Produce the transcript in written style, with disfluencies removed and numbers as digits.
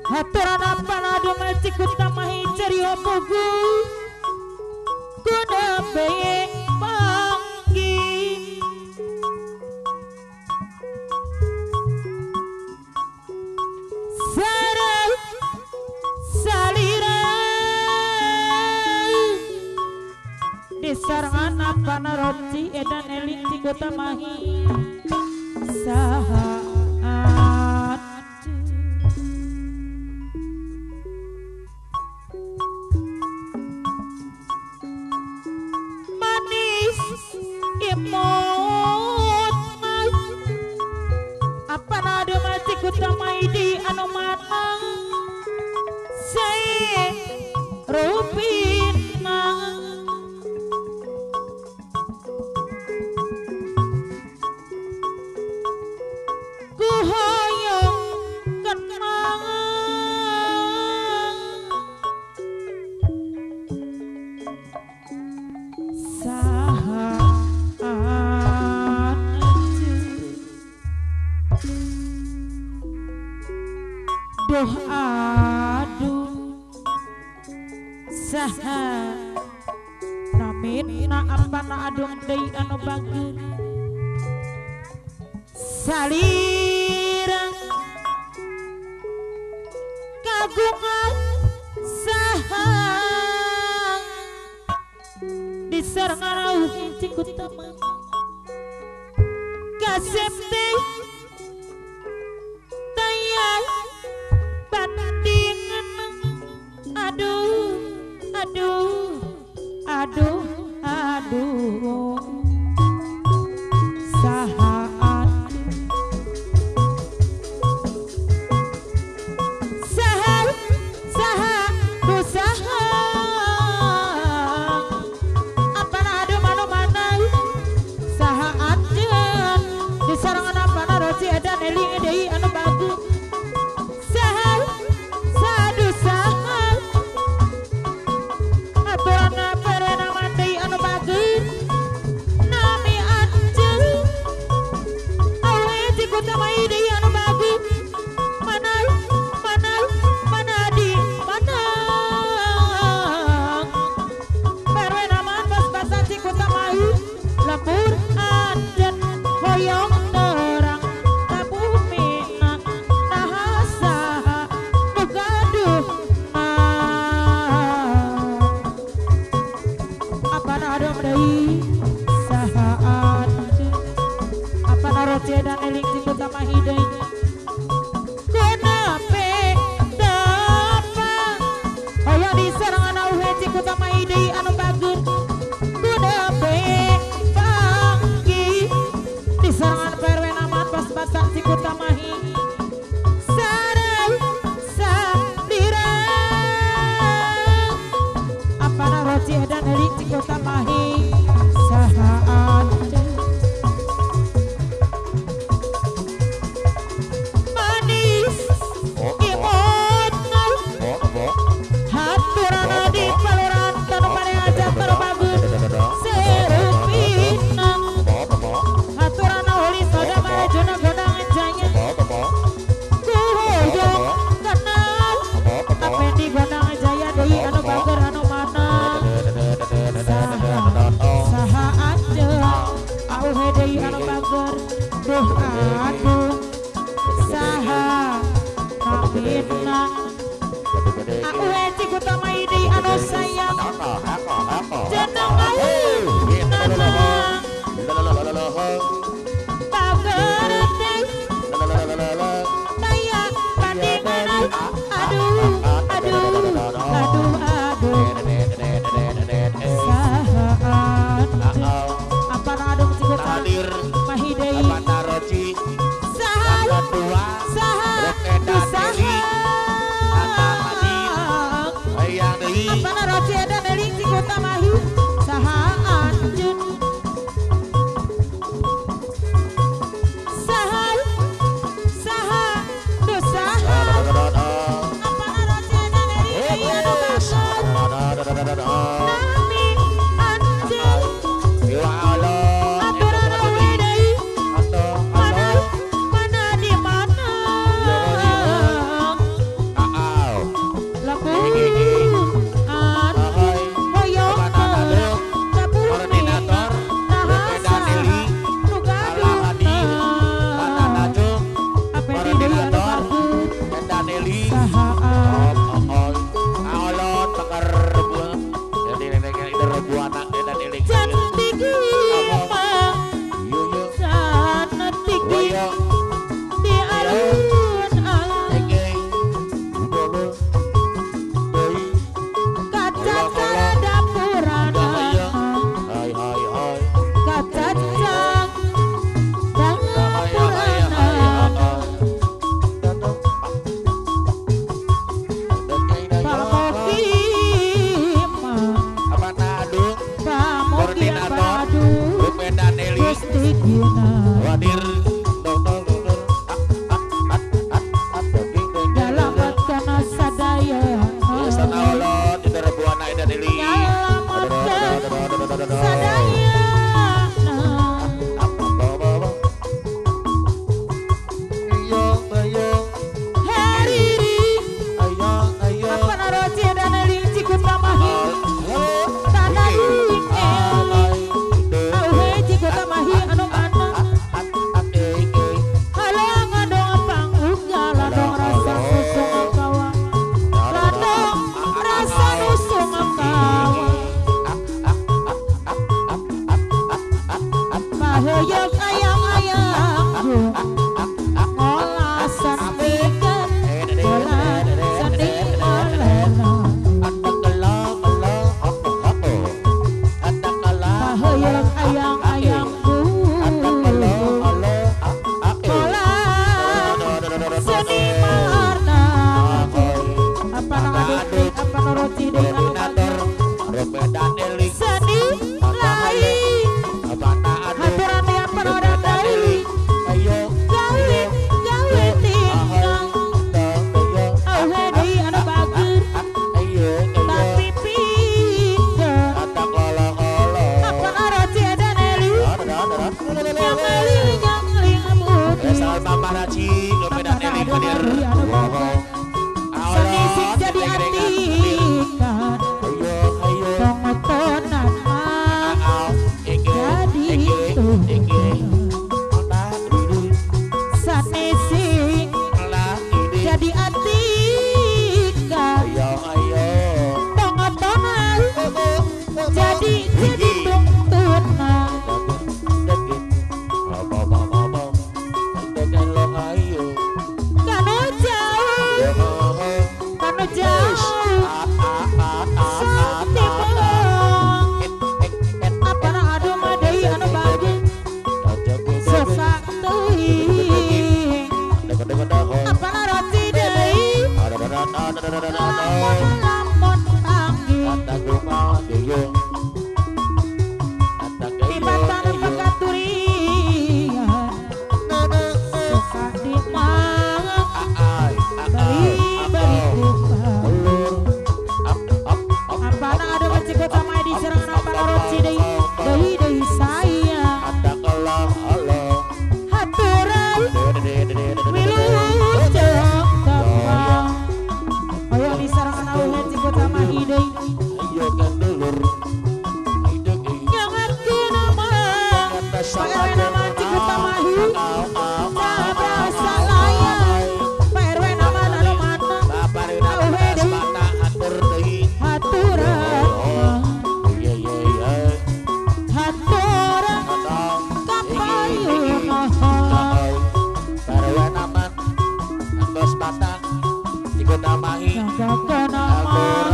haturan apa nado macik utamahi cerio pugu kuda beye panggi sarang salira di sarangan apa naroci edan eling cik utamahi saha utamai di anu matang saya rupina ku hoyong kenang duh aduh saha namit na apa na adung deui anu bagus salira kagungan saha disarangan rauh cik utama kasep teh aduh sahaan saha dosaha apa aduh mana saha anjeun di sarangan apa roci edan eling deui anu bagus dan eling cik utama hidai kunape dapa hoyong di sarangan auhe cik utama hidai anu bagus kunape panggi di sarangan perwe namat pas-pasan cik utama hi sarang salira apa naroci dan eling cik utama hi sahaan aduh saha kabitna aku cik utama ini anu sayang jeneng nanang pagerti daya bandingan aduh sahaan apa adung cik utama mahidei deui anu bagus seni sing jadi atikan pengotonan jadi seni sing jadi atikan pengotonan jadi tuntunan kanu jauh apana adu mah deui anu bagus sesak teuing apana roti deui lamun panggil ibatan pekaturian suka dimang beri apana ada mencikut sama di serangan apana roti deui sayang haturan wilujeng gampang ayo di serangan awal mencikut sama hidei jangan kena mang Pak RW nama cikut sama hi tak berasa layak Pak RW nama anu mana haturan kapayun jaga nama